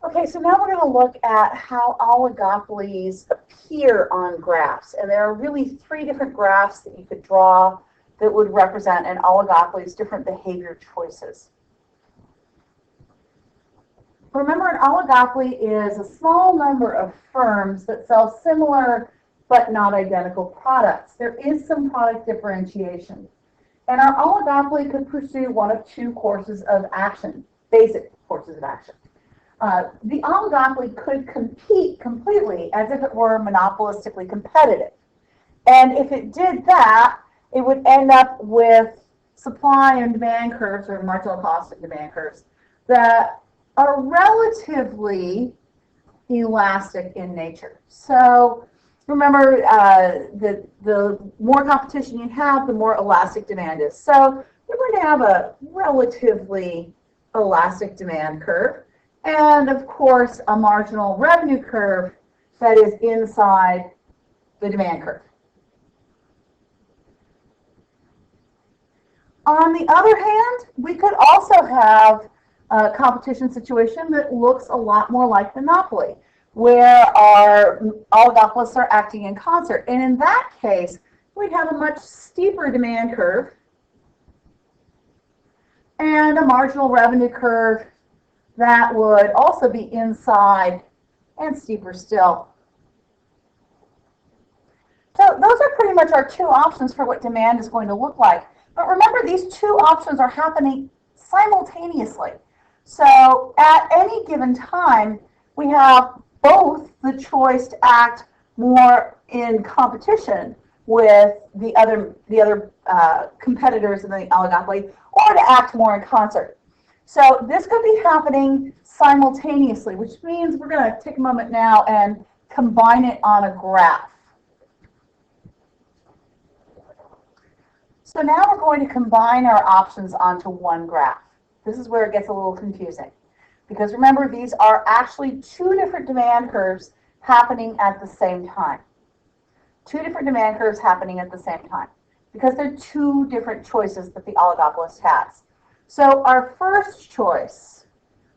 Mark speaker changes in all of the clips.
Speaker 1: Okay, so now we're going to look at how oligopolies appear on graphs. And there are really three different graphs that you could draw that would represent an oligopoly's different behavior choices. Remember, an oligopoly is a small number of firms that sell similar but not identical products. There is some product differentiation. And our oligopoly could pursue one of two courses of action, basic courses of action. The oligopoly could compete completely as if it were monopolistically competitive. And if it did that, it would end up with supply and demand curves, or marginal cost and demand curves, that are relatively elastic in nature. So remember, the more competition you have, the more elastic demand is. So you're going to have a relatively elastic demand curve, and of course a marginal revenue curve that is inside the demand curve. On the other hand, we could also have a competition situation that looks a lot more like monopoly, where our oligopolists are acting in concert. And in that case, we'd have a much steeper demand curve and a marginal revenue curve that would also be inside and steeper still. So those are pretty much our two options for what demand is going to look like. But remember, these two options are happening simultaneously. So at any given time, we have both the choice to act more in competition with the other competitors in the oligopoly, or to act more in concert. So this could be happening simultaneously, which means we're going to take a moment now and combine it on a graph. So now we're going to combine our options onto one graph. This is where it gets a little confusing, because remember, these are actually two different demand curves happening at the same time. Two different demand curves happening at the same time, because they're two different choices that the oligopolist has. So our first choice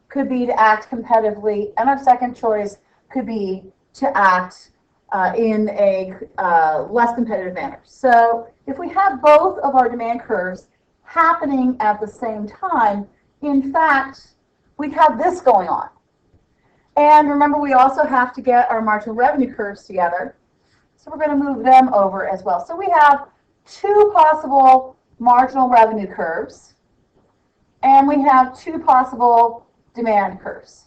Speaker 1: could be to act competitively, and our second choice could be to act in a less competitive manner. So if we have both of our demand curves happening at the same time, in fact, we have this going on. And remember, we also have to get our marginal revenue curves together. So we're going to move them over as well. So we have two possible marginal revenue curves, and we have two possible demand curves.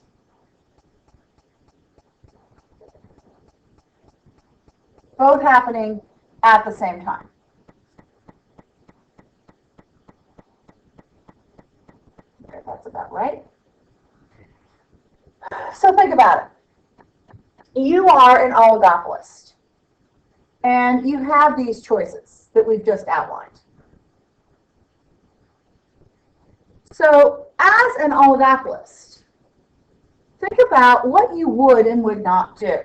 Speaker 1: Both happening at the same time. Okay, that's about right. So think about it. You are an oligopolist, and you have these choices that we've just outlined. So as an oligopolist, think about what you would and would not do.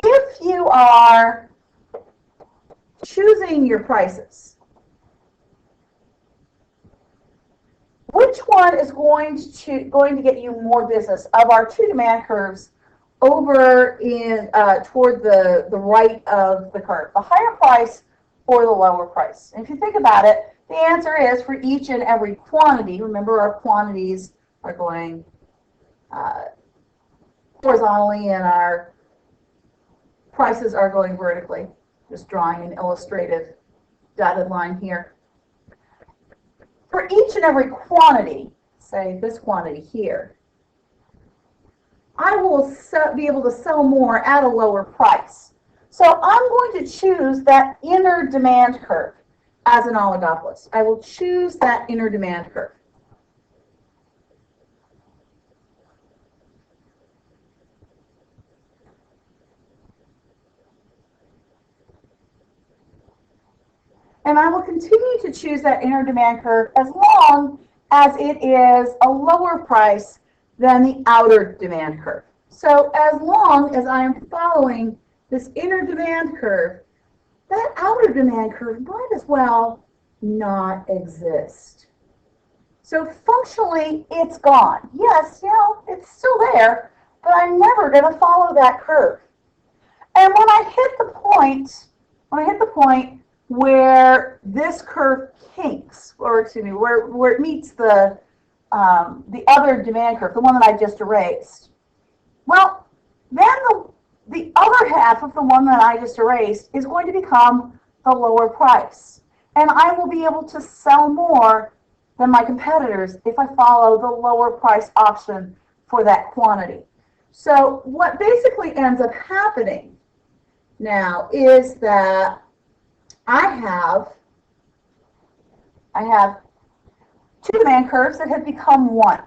Speaker 1: If you are choosing your prices, which one is going to get you more business of our two demand curves over in toward the right of the curve, the higher price or the lower price? And if you think about it, the answer is for each and every quantity. Remember, our quantities are going horizontally and our prices are going vertically. Just drawing an illustrative dotted line here. For each and every quantity, say this quantity here, I will be able to sell more at a lower price. So I'm going to choose that inner demand curve as an oligopolist. I will choose that inner demand curve. And I will continue to choose that inner demand curve as long as it is a lower price than the outer demand curve. So as long as I am following this inner demand curve, that outer demand curve might as well not exist. So functionally, it's gone. Yes, it's still there, but I'm never going to follow that curve. And when I hit the point where this curve kinks, or excuse me, where it meets the other demand curve, the one that I just erased, well, then the other half of the one that I just erased is going to become the lower price. And I will be able to sell more than my competitors if I follow the lower price option for that quantity. So what basically ends up happening now is that I have two demand curves that have become one.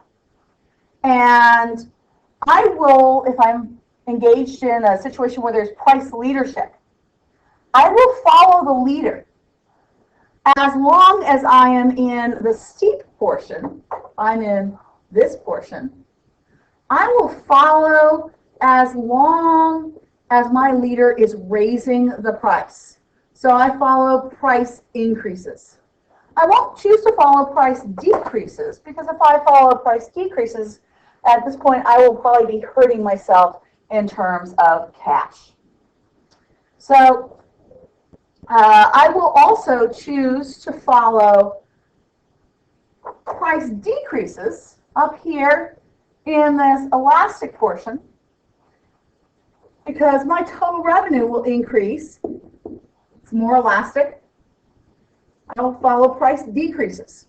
Speaker 1: And I will, if I'm engaged in a situation where there's price leadership, I will follow the leader as long as I am in the steep portion. I'm in this portion. I will follow as long as my leader is raising the price. So I follow price increases. I won't choose to follow price decreases, because if I follow price decreases, at this point I will probably be hurting myself in terms of cash. So I will also choose to follow price decreases up here in this elastic portion, because my total revenue will increase. It's more elastic. I will follow price decreases.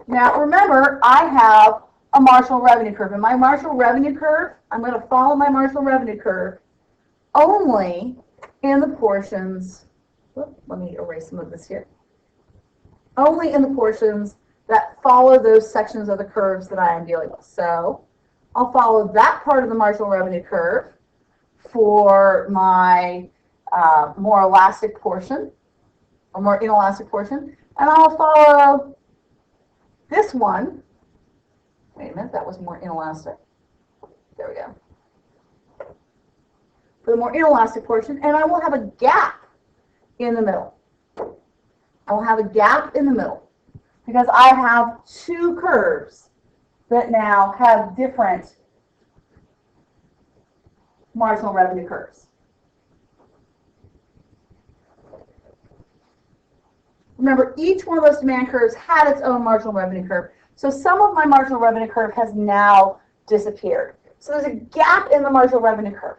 Speaker 1: Now remember, I have a marginal revenue curve. And my marginal revenue curve, I'm going to follow my marginal revenue curve only in the portions, let me erase some of this here, only in the portions that follow those sections of the curves that I am dealing with. So I'll follow that part of the marginal revenue curve for my more elastic portion, or more inelastic portion, and I'll follow this one. Wait a minute, that was more inelastic. There we go. For the more inelastic portion, and I will have a gap in the middle. I will have a gap in the middle because I have two curves that now have different marginal revenue curves. Remember, each one of those demand curves had its own marginal revenue curve. So some of my marginal revenue curve has now disappeared. So there's a gap in the marginal revenue curve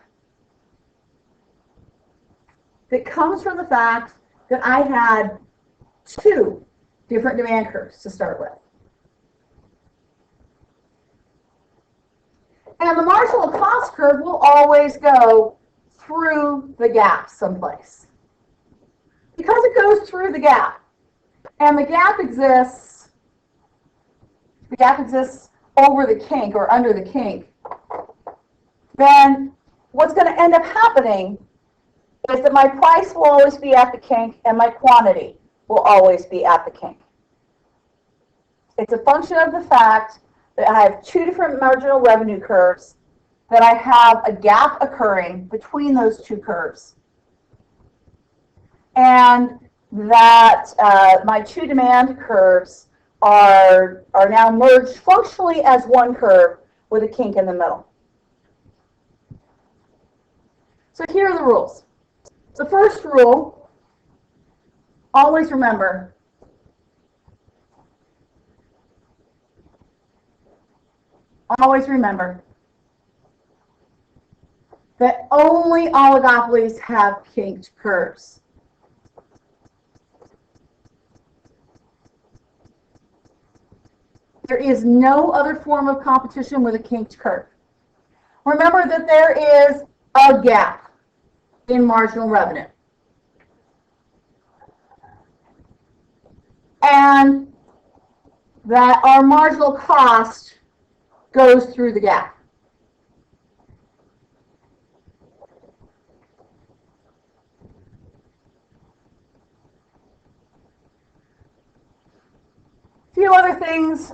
Speaker 1: that comes from the fact that I had two different demand curves to start with. And the marginal cost curve will always go through the gap someplace. Because it goes through the gap, and the gap exists over the kink or under the kink, then what's going to end up happening is that my price will always be at the kink and my quantity will always be at the kink. It's a function of the fact that I have two different marginal revenue curves, that I have a gap occurring between those two curves, and that my two demand curves are now merged functionally as one curve with a kink in the middle. So here are the rules. The first rule, always remember, that only oligopolies have kinked curves. There is no other form of competition with a kinked curve. Remember that there is a gap in marginal revenue. And that our marginal cost goes through the gap. A few other things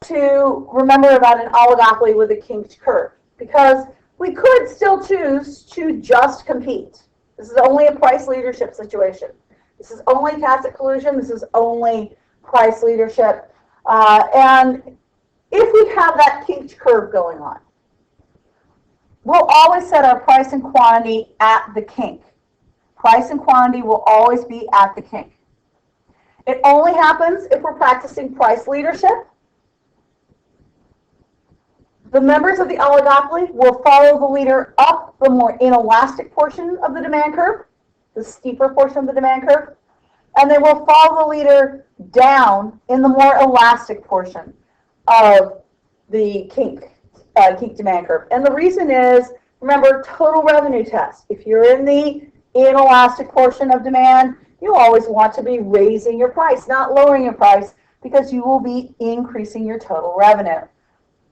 Speaker 1: to remember about an oligopoly with a kinked curve, because we could still choose to just compete. This is only a price leadership situation. This is only tacit collusion. This is only price leadership. And if we have that kinked curve going on, we'll always set our price and quantity at the kink. Price and quantity will always be at the kink. It only happens if we're practicing price leadership. The members of the oligopoly will follow the leader up the more inelastic portion of the demand curve, the steeper portion of the demand curve, and they will follow the leader down in the more elastic portion of the kink demand curve. And the reason is, remember, total revenue test. If you're in the inelastic portion of demand, you always want to be raising your price, not lowering your price, because you will be increasing your total revenue.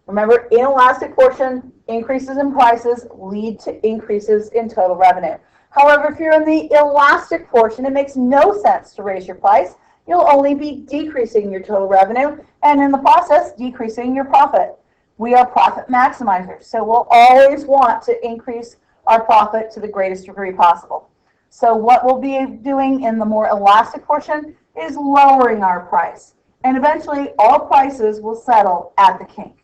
Speaker 1: Remember, inelastic portion increases in prices lead to increases in total revenue. However, if you're in the elastic portion, it makes no sense to raise your price. You'll only be decreasing your total revenue, and in the process, decreasing your profit. We are profit maximizers, so we'll always want to increase our profit to the greatest degree possible. So what we'll be doing in the more elastic portion is lowering our price, and eventually all prices will settle at the kink.